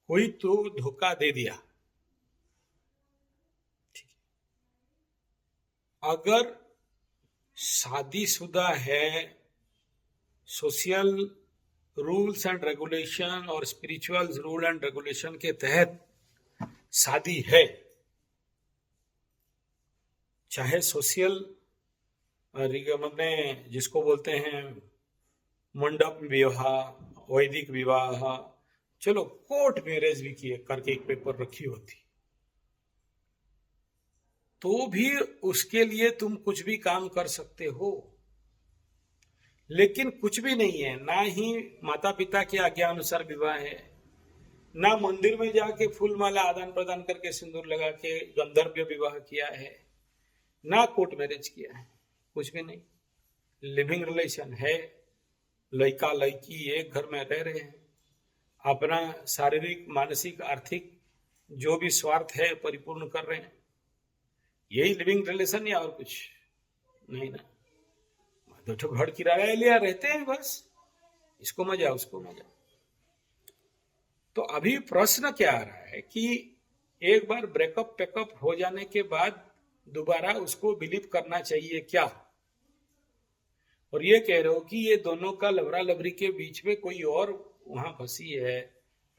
कोई तो धोखा दे दिया, ठीक है। अगर शादीशुदा है, सोशल रूल्स एंड रेगुलेशन और स्पिरिचुअल रूल एंड रेगुलेशन के तहत शादी है, चाहे सोशल मैंने जिसको बोलते हैं मंडप विवाह, वैदिक विवाह, चलो कोर्ट मैरिज भी किए करके एक पेपर रखी होती, तो भी उसके लिए तुम कुछ भी काम कर सकते हो। लेकिन कुछ भी नहीं है, ना ही माता पिता के आज्ञा अनुसार विवाह है, ना मंदिर में जाके फूल माला आदान प्रदान करके सिंदूर लगा के गंधर्व विवाह किया है, ना कोर्ट मैरिज किया है, कुछ भी नहीं। लिविंग रिलेशन है, लड़का लड़की एक घर में रह रहे हैं, अपना शारीरिक मानसिक आर्थिक जो भी स्वार्थ है परिपूर्ण कर रहे हैं, यही लिविंग रिलेशन या और कुछ नहीं ना। दो ठो घर किराया लिया रहते हैं बस, इसको मजा उसको मजा। तो अभी प्रश्न क्या आ रहा है कि एक बार ब्रेकअप पैकअप हो जाने के बाद दोबारा उसको बिलीव करना चाहिए क्या? और ये कह रहे हो कि ये दोनों का लवरा लवरी के बीच में कोई और वहां फंसी है,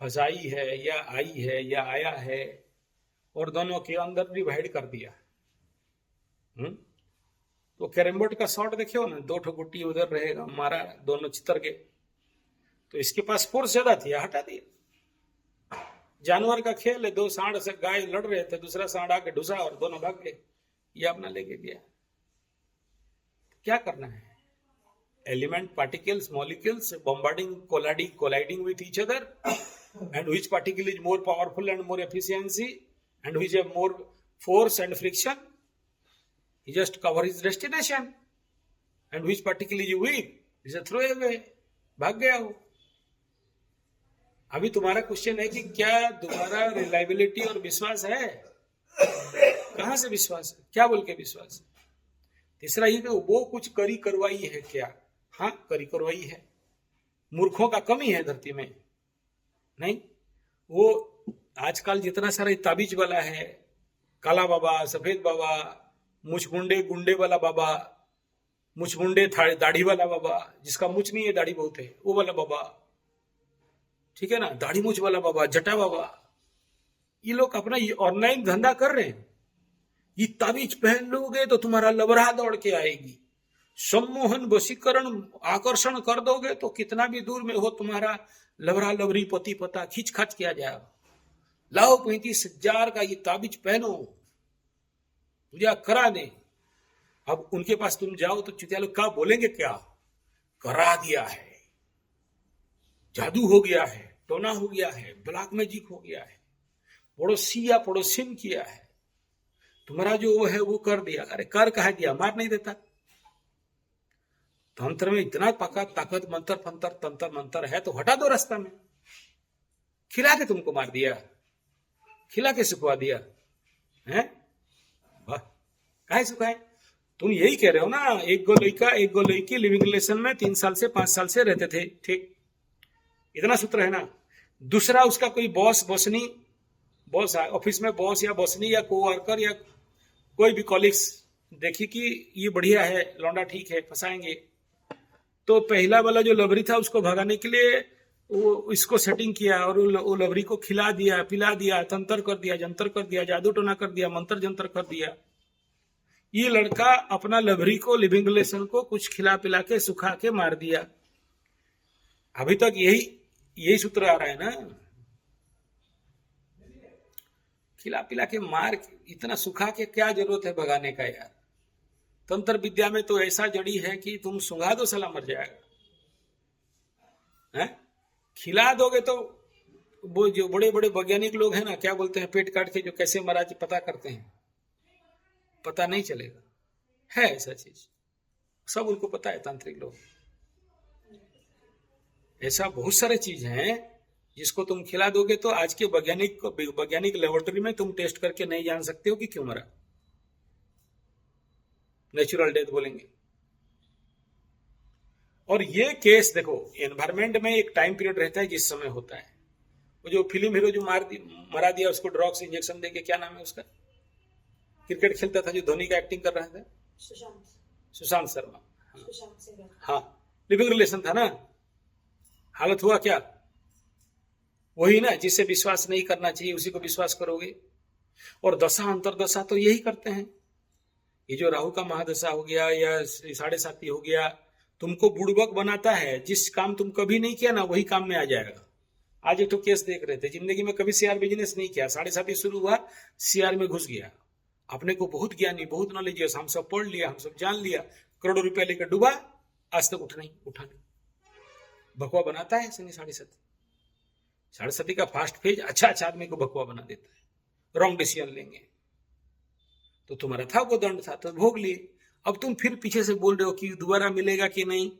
फंसाई है, या आई है या आया है, और दोनों के अंदर डिवाइड कर दिया। तो कैरम बोर्ड का शॉट देखियो ना, दो ठो गुट्टी उधर रहेगा, मारा, दोनों चितर गए, तो इसके पास फोर्स ज्यादा थी, हटा दिया। जानवर का खेल है, दो सांड से गाय लड़ रहे थे, दूसरा सांड आके ढुसा और दोनों भाग गए, ये अपना लेके गया। क्या करना है? Element, particles, molecules colliding with each other, and which particle is more powerful and more efficiency, and which have more force and friction. He just cover his destination, and which particle is weak, he just throw away, भाग गया वो। अभी तुम्हारा question है कि क्या तुम्हारा reliability और विश्वास है? कहां से विश्वास है? क्या बोल के विश्वास है? तीसरा ये कि वो कुछ करी करवाई है क्या? हाँ, करी करवाई है। मूर्खों का कमी है धरती में? नहीं। वो आजकल जितना सारा ताबीज वाला है, काला बाबा, सफेद बाबा, मुछ मुंडे गुंडे वाला बाबा, मुछ मुंडे दाढ़ी वाला बाबा, जिसका मुछ नहीं है दाढ़ी बहुत है, वो वाला बाबा, ठीक है ना, दाढ़ी मुछ वाला बाबा, जटा बाबा, ये लोग अपना ऑनलाइन धंधा कर रहे हैं। ये ताबीज पहन लोगे तो तुम्हारा लबरा दौड़ के आएगी, सम्मोहन वशीकरण आकर्षण कर दोगे तो कितना भी दूर में हो तुम्हारा लबरा लबरी पति पता खींच खाच किया जाएगा। लाओ 35,000 का ये ताबीज पहनो, पूजा करा दे। अब उनके पास तुम जाओ तो चुतिया लोग क्या बोलेंगे? क्या करा दिया है, जादू हो गया है, टोना हो गया है, ब्लैक मैजिक हो गया है, पड़ोसी या पड़ोसिन किया है, तुम्हारा जो वो है वो कर दिया। अरे कर कहा दिया, मार नहीं देता। तंत्र में इतना ताकत मंत्र फंतर तंत्र मंत्र है तो हटा दो रास्ता में। खिला के तुमको मार दिया, खिला के सुखवा दिया है, वाह, काहे सुखाए? तुम यही कह रहे हो ना, एक गो लड़का एक गो लड़की लिविंग रिलेशन में 3 साल से 5 साल से रहते थे, ठीक, इतना सूत्र है ना। दूसरा उसका कोई बॉस बॉसनी, बॉस ऑफिस में बॉस या बॉसनी या कोवर्कर या कोई भी कॉलिग्स देखी कि ये बढ़िया है, लौंडा ठीक है, फंसाएंगे, तो पहला वाला जो लवरी था उसको भगाने के लिए वो इसको सेटिंग किया और वो लवरी को खिला दिया, पिला दिया, तंत्र कर दिया, जंतर कर दिया, जादू टोना कर दिया, मंत्र जंतर कर दिया। ये लड़का अपना लवरी को, लिविंग रिलेशन को कुछ खिला पिला के सुखा के मार दिया। अभी तक यही सूत्र आ रहा है ना, खिला पिला के मार, इतना सुखा के क्या जरूरत है भगाने का यार? तंत्र विद्या में तो ऐसा जड़ी है कि तुम सुंघा दो साला मर जाएगा है? खिला दोगे तो वो जो बड़े बड़े वैज्ञानिक लोग हैं ना, क्या बोलते हैं, पेट काट के जो कैसे मरा पता करते हैं, पता नहीं चलेगा, है ऐसा चीज, सब उनको पता है तांत्रिक लोग। ऐसा बहुत सारे चीज हैं जिसको तुम खिला दोगे तो आज के वैज्ञानिक लेबोरेटरी में तुम टेस्ट करके नहीं जान सकते हो कि क्यों मरा, नेचुरल डेथ बोलेंगे। और ये केस देखो, एनवायरमेंट में एक टाइम पीरियड रहता है जिस समय होता है, वो जो फिल्म हीरो जो मरा दिया उसको ड्रग्स इंजेक्शन देके, क्या नाम है उसका, क्रिकेट खेलता था जो धोनी का एक्टिंग कर रहा था, सुशांत शर्मा। हाँ, लिविंग रिलेशन था ना, हालत हुआ क्या, वही ना, जिससे विश्वास नहीं करना चाहिए उसी को विश्वास करोगे। और दशा अंतरदशा तो यही करते हैं। ये जो राहु का महादशा हो गया या 7.5 हो गया, तुमको बुड़बक बनाता है। जिस काम तुम कभी नहीं किया ना वही काम में आ जाएगा। आज एक तो केस देख रहे थे, जिंदगी में कभी शेयर बिजनेस नहीं किया, 7.5 शुरू हुआ, शेयर में घुस गया। अपने को बहुत ज्ञानी, बहुत नॉलेज, हम सब पढ़ लिया, हम सब जान लिया, करोड़ों रुपया लेकर डूबा, आज तक उठा नहीं। भगवा बनाता है शनि 7.5 का फास्ट फेज अच्छा आदमी को भगवा बना देता है। रॉन्ग डिसीजन लेंगे तो तुम्हारा था वो दंड था तो भोग लिए। अब तुम फिर पीछे से बोल रहे हो कि दोबारा मिलेगा कि नहीं।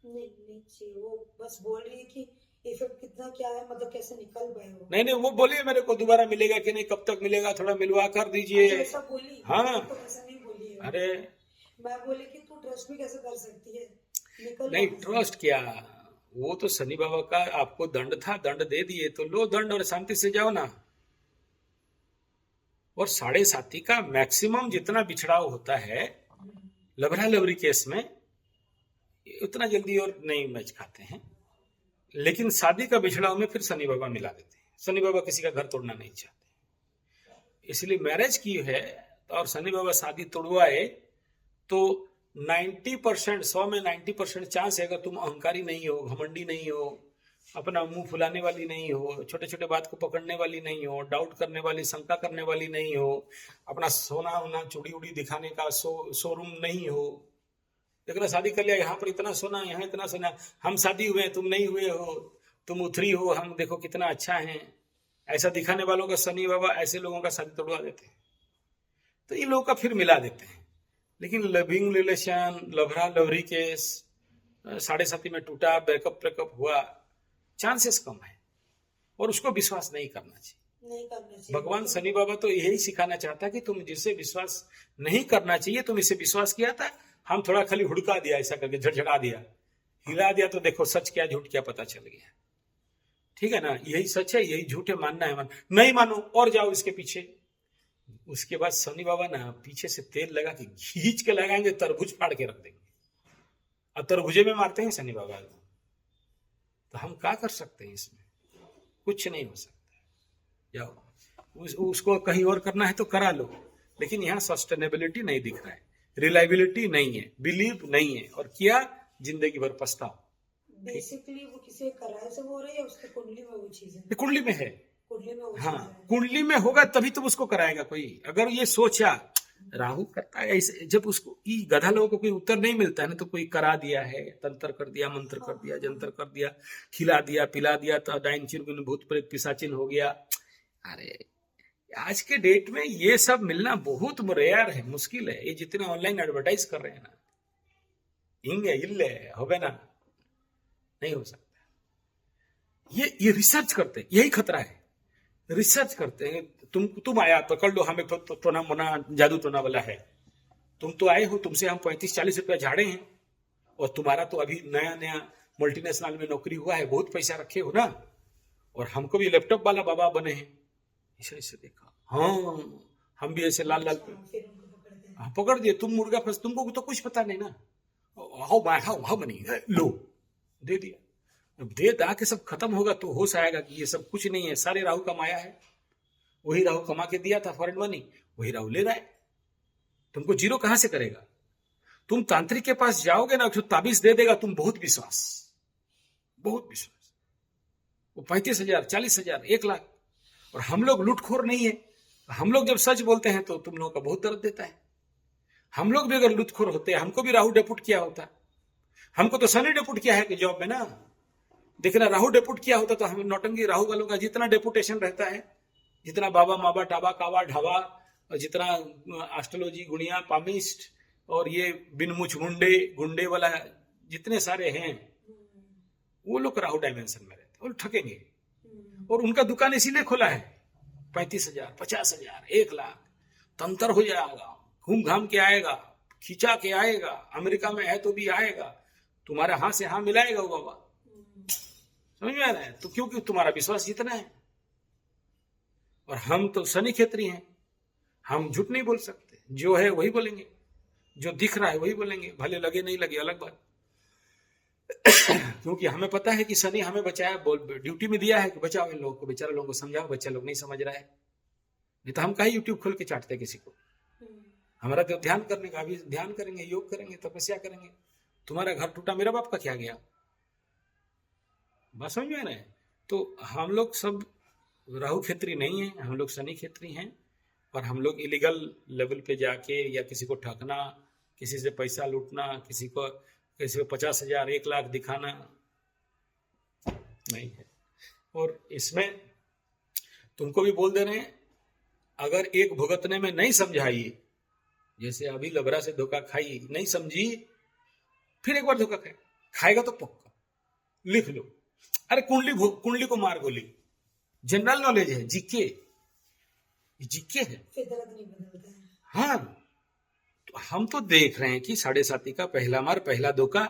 वो बस बोल रही है कि इफेक्ट कितना क्या है, मतलब कैसे निकल गए हो। नहीं, वो बोलिए मेरे को दोबारा मिलेगा कि नहीं, कब तक मिलेगा, थोड़ा मिलवा कर दीजिए। ऐसा बोली? हाँ, तो ऐसा नहीं बोली है। अरे मैं बोली कि तू ट्रस्ट भी कैसे कर सकती है, नहीं ट्रस्ट क्या, वो तो शनि बाबा का आपको दंड था, दंड दे दिए तो लो दंड और शांति से जाओ ना। और 7.5 का मैक्सिमम जितना बिछड़ाव होता है लबरा लबरी केस में, उतना जल्दी और नहीं मैच खाते हैं। लेकिन शादी का बिछड़ाव में फिर शनि बाबा मिला देते हैं। शनि बाबा किसी का घर तोड़ना नहीं चाहते, इसलिए मैरिज की है और शनि बाबा शादी तोड़वाए तो 90%, 100 में 90% चांस है, अगर तुम अहंकारी नहीं हो, घमंडी नहीं हो, अपना मुंह फुलाने वाली नहीं हो, छोटे छोटे बात को पकड़ने वाली नहीं हो, डाउट करने वाली, शंका करने वाली नहीं हो, अपना सोना वोना चूड़ी उड़ी दिखाने का शोरूम नहीं हो। देखना शादी कर लिया, यहाँ पर इतना सोना, यहाँ इतना सोना, हम शादी हुए तुम नहीं हुए हो, तुम उथरी हो, हम देखो कितना अच्छा है, ऐसा दिखाने वालों का शनि बाबा ऐसे लोगों का शादी तोड़वा देते हैं। तो इन लोगों का फिर मिला देते हैं। लेकिन लविंग रिलेशन, लवरा लवरी केस 7.5 में टूटा, ब्रेकअप हुआ, चांसेस कम है और उसको विश्वास नहीं करना चाहिए। भगवान शनि बाबा तो यही सिखाना चाहता है कि तुम जिससे विश्वास नहीं करना चाहिए, तुम इसे विश्वास किया था, हम थोड़ा खाली हुड़का दिया, ऐसा करके झड़झड़ा दिया, हिला दिया, तो देखो सच क्या झूठ क्या पता चल गया। ठीक है ना, यही सच है, यही झूठ है, मानना है नहीं मानो और जाओ इसके पीछे। उसके बाद शनि बाबा ना पीछे से तेल लगा के खींच के लगाएंगे, तरबूज फाड़ के रख देंगे। अब तरबूजे में मारते हैं शनि बाबा, तो हम क्या कर सकते हैं इसमें, कुछ नहीं हो सकता। जाओ उसको कहीं और करना है तो करा लो, लेकिन यहाँ सस्टेनेबिलिटी नहीं दिख रहा है, रिलायबिलिटी नहीं है, बिलीव नहीं है, और किया जिंदगी भर पछताओ। बेसिकली वो किसी कराए से हो रही है, उसके कुंडली में वो चीज है, कुंडली में है, कुंडली में वो हाँ कुंडली में होगा तभी तो उसको कराएगा कोई। अगर ये सोचा राहु करता है ऐसे, जब उसको गधा लोगों को कोई उत्तर नहीं मिलता है ना, तो कोई करा दिया है, तंत्र कर दिया, मंत्र कर दिया, जंतर कर दिया, खिला दिया, पिला दिया, तो डाइन चिरगुन भूत प्रेत पिशाचिन हो गया। अरे आज के डेट में ये सब मिलना बहुत रेयर है, मुश्किल है। ये जितने ऑनलाइन एडवर्टाइज कर रहे हैं ना, हिंगे इल्ले होबे ना, नहीं हो सकता। ये रिसर्च करते, यही खतरा है, रिसर्च करते हैं। तुम आया पकड़ लो, हमें तो ना मोना जादू टोना वाला है, तुम तो आए हो, तुमसे हम 35-40 रुपया झाड़े हैं, और तुम्हारा तो अभी नया नया मल्टीनेशनल में नौकरी हुआ है, बहुत पैसा रखे हो ना, और हमको भी लैपटॉप वाला बाबा बने हैं। ऐसे देखा, हाँ हम भी ऐसे लाल पकड़ दिए, तुम मुर्गा फंस, तुमको तो कुछ पता नहीं ना, हाउ मनी लो, दे दिया। दे दा के सब खत्म होगा तो होश आएगा कि ये सब कुछ नहीं है, सारे राहु का माया है। वही राहु कमा के दिया था फॉरेन मनी, वही राहु ले रहा है, तुमको जीरो कहां से करेगा। तुम तांत्रिक के पास जाओगे ना, तो ताबीज दे देगा, तुम बहुत विश्वास, वो 35,000, 40,000, 1,00,000। और हम लोग लूटखोर नहीं है, हम लोग जब सच बोलते हैं तो तुम लोगों का बहुत दर्द देता है। हम लोग भी अगर लूटखोर होते, हमको भी राहु डेपुट किया होता, हमको तो शनि डेपुट किया है कि जॉब में ना, देखना राहु डेपुट किया होता तो हम नौटंकी राहु वालों का जितना डेपुटेशन रहता है, जितना बाबा माबा टाबा कावा ढाबा, और जितना एस्ट्रोलॉजी गुणिया पामिस्ट और ये बिनमुछ गुंडे वाला जितने सारे हैं, वो लोग राहु डायमेंशन में रहते, वो ठगेंगे। और उनका दुकान इसीलिए खुला है, 35,000, 50,000, 1,00,000, तंत्र हो जाएगा, घूम घाम के आएगा, खींचा के आएगा, अमेरिका में है तो भी आएगा, तुम्हारे हाथ से हाँ मिलाएगा वो बाबा, समझ में आ रहा है? तो क्योंकि तुम्हारा विश्वास जितना है, और हम तो शनि क्षेत्री हैं, हम झूठ नहीं बोल सकते, जो है वही बोलेंगे, जो दिख रहा है वही बोलेंगे, भले लगे नहीं लगे अलग बात। क्योंकि हमें पता है कि शनि हमें बचाया, ड्यूटी में दिया है कि बचाओ इन लोगों को, बेचारे लोगों को समझाओ, बच्चा लोग नहीं समझ रहा है। नहीं तो हम कहीं यूट्यूब खोल के चाटते किसी को। हमारा तो ध्यान करने का, अभी ध्यान करेंगे, योग करेंगे, तपस्या करेंगे। तुम्हारा घर टूटा, मेरा बाप का क्या गया? बात समझ में ना? तो हम लोग सब राहु क्षेत्री नहीं है, हम लोग शनि क्षेत्री हैं। और हम लोग इलीगल लेवल पे जाके या किसी को ठगना, किसी से पैसा लूटना, किसी को 50,000 1 लाख दिखाना नहीं है। और इसमें तुमको भी बोल दे रहे हैं, अगर एक भुगतने में नहीं समझाई, जैसे अभी लबरा से धोखा खाई, नहीं समझी, फिर एक बार धोखा खाएगा तो पक्का लिख लो। अरे कुंडली को मार गोली, जनरल नॉलेज है, जीके है, फिर दर्द नहीं बदलता है। हाँ, तो हम तो देख रहे हैं कि 7.5 का पहला मार, पहला धोखा,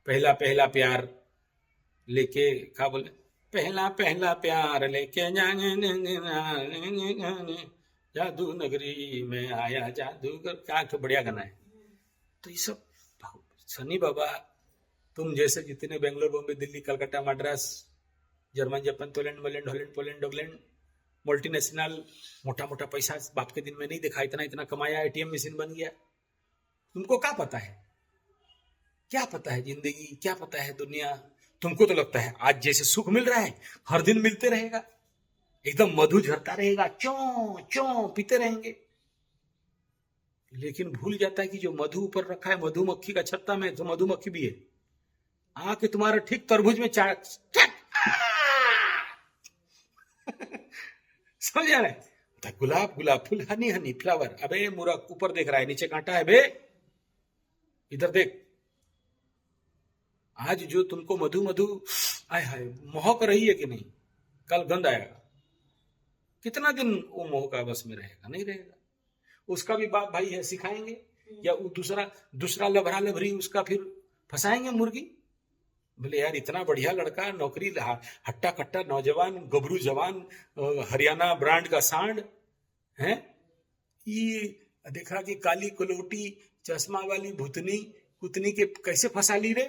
पहला प्यार लेके, क्या बोले, पहला प्यार लेके जादू नगरी में आया जादूगर, क्या बढ़िया गाना है। तो ये सब शनि बाबा, तुम जैसे जितने Bangalore, Bombay, Delhi, Calcutta, Madras, German, Japan, Poland, Holland, डॉगलैंड, मल्टीनेशनल, मोटा पैसा बाप के दिन में नहीं देखा, इतना कमाया, एटीएम मशीन बन गया। तुमको क्या पता है? क्या पता है जिंदगी, क्या पता है दुनिया? तुमको तो लगता है आज जैसे सुख मिल रहा है हर दिन मिलते रहेगा, एकदम मधु झरता रहेगा, चो पीते रहेंगे। लेकिन भूल जाता है कि जो मधु ऊपर रखा है, मधुमक्खी का छत्ता में, तो मधुमक्खी भी है, आके तुम्हारे ठीक तरबूज में समझ आ रहा है? गुलाब फूल, हनी फ्लावर। अबे मूर्ख, ऊपर देख रहा है, नीचे कांटा है बे, इधर देख। आज जो तुमको मधु आय हाय महक रही है कि नहीं, कल गंध आएगा। कितना दिन वो मोह का बस में रहेगा? नहीं रहेगा। उसका भी बाप भाई है, सिखाएंगे, या वो दूसरा लभरा लभरी उसका फिर फंसाएंगे मुर्गी। बोले यार इतना बढ़िया लड़का, नौकरी, हट्टा कट्टा नौजवान, गबरू जवान, हरियाणा ब्रांड का सांड है, ये देखा कि काली कलोटी चश्मा वाली भूतनी कुतनी के कैसे फंसा ली रे?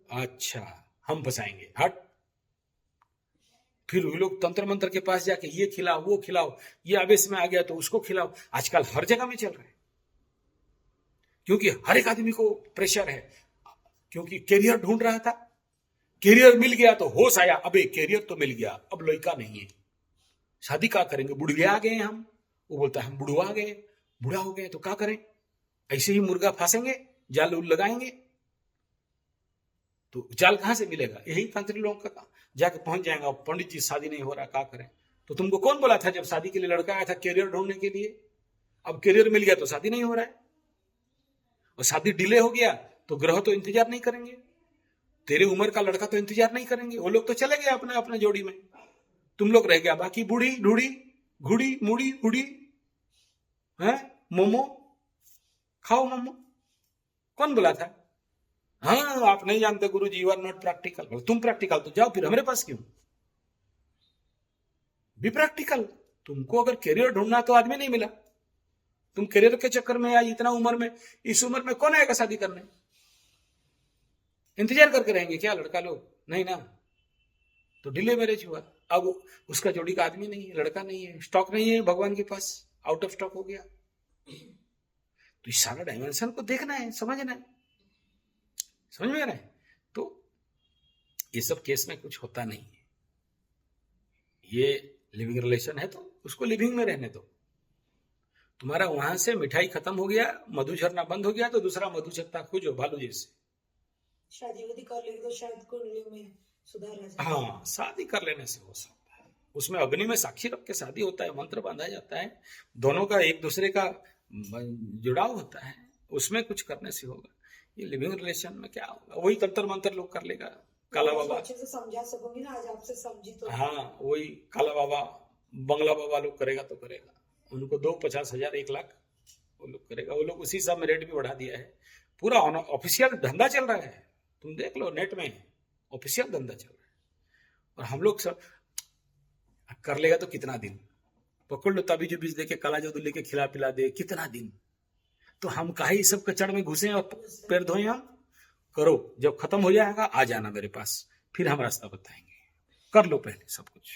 अच्छा हम फंसाएंगे, हट। फिर वो लोग तंत्र मंत्र के पास जाके ये खिलाओ, वो खिलाओ, ये आवेश में आ गया तो उसको खिलाओ। आजकल हर जगह में चल रहा है, क्योंकि हर एक आदमी को प्रेशर है, क्योंकि कैरियर ढूंढ रहा था, कैरियर मिल गया तो होश आया, अबे कैरियर तो मिल गया, अब लड़का नहीं है, शादी क्या करेंगे, बुढ़िया आ गए हम। वो बोलता है हम बुढ़वा गए, बूढ़ा हो गए तो क्या करें, ऐसे ही मुर्गा फांसेंगे, जाल उल लगाएंगे, तो जाल कहां से मिलेगा? यही तंत्री लोगों का जाके पहुंच जाएगा, पंडित जी शादी नहीं हो रहा, क्या करें? तो तुमको कौन बोला था जब शादी के लिए लड़का आया था कैरियर ढूंढने के लिए? अब कैरियर मिल गया तो शादी नहीं हो रहा है, और शादी डिले हो गया तो ग्रह तो इंतजार नहीं करेंगे, तेरे उम्र का लड़का तो इंतजार नहीं करेंगे, वो लोग तो चले गए अपने अपने जोड़ी में, तुम लोग रह गया बाकी बूढ़ी ढूढ़ी घुड़ी मुड़ी उड़ी है। मोमो खाओ, मोमो कौन बोला था? हाँ आप नहीं जानते गुरु जी, यू आर नॉट प्रैक्टिकल। तुम प्रैक्टिकल तो जाओ फिर हमारे पास क्यों? भी प्रैक्टिकल। तुमको अगर कैरियर ढूंढना तो आदमी नहीं मिला, तुम कैरियर के चक्कर में आई, इतना उम्र में, इस उम्र में कौन आएगा शादी करने? इंतजार करके रहेंगे क्या लड़का लोग? नहीं ना, तो डिले मैरिज हुआ। अब उसका जोड़ी का आदमी नहीं है, लड़का नहीं है, स्टॉक नहीं है भगवान के पास, आउट ऑफ स्टॉक हो गया। तो इस सारा डायमेंशन को देखना है, समझना है, समझ में आ रहा है? तो ये सब केस में कुछ होता नहीं है, ये लिविंग रिलेशन है तो उसको लिविंग में रहने दो। तुम्हारा वहां से मिठाई खत्म हो गया, मधु झरना बंद हो गया, तो दूसरा मधु छत्ता खोजो भालू जैसे। शादी वादी कर लेगी तो शायद कुंडली में सुधार आ जाए। हाँ शादी कर लेने से हो सकता है, उसमें अग्नि में साक्षी रख के शादी होता है, मंत्र बांधा जाता है, दोनों का एक दूसरे का जुड़ाव होता है, उसमें कुछ करने से होगा। ये लिविंग रिलेशन में क्या होगा? वही तंत्र मंत्र लोग कर लेगा, काला बाबा अच्छे से समझा सकूंगी ना, आज आपसे समझी तो। हाँ वही काला बाबा बंगला बाबा लोग करेगा तो करेगा, उनको दो 50,000 1 लाख वो लोग करेगा। वो लोग उसी हिसाब में रेट भी बढ़ा दिया है, पूरा ऑफिशियल धंधा चल रहा है, तुम देख लो नेट में ऑफिशियल धंधा चल रहा है। और हम लोग सब कर लेगा तो कितना दिन, पकड़ लो तभी जो बीज देके काला जादू लेके खिला पिला दे, कितना दिन। तो हम काहे सब कचड़ में घुसे और पैर धोए। हम करो, जब खत्म हो जाएगा आ जाना मेरे पास, फिर हम रास्ता बताएंगे। कर लो पहले सब कुछ।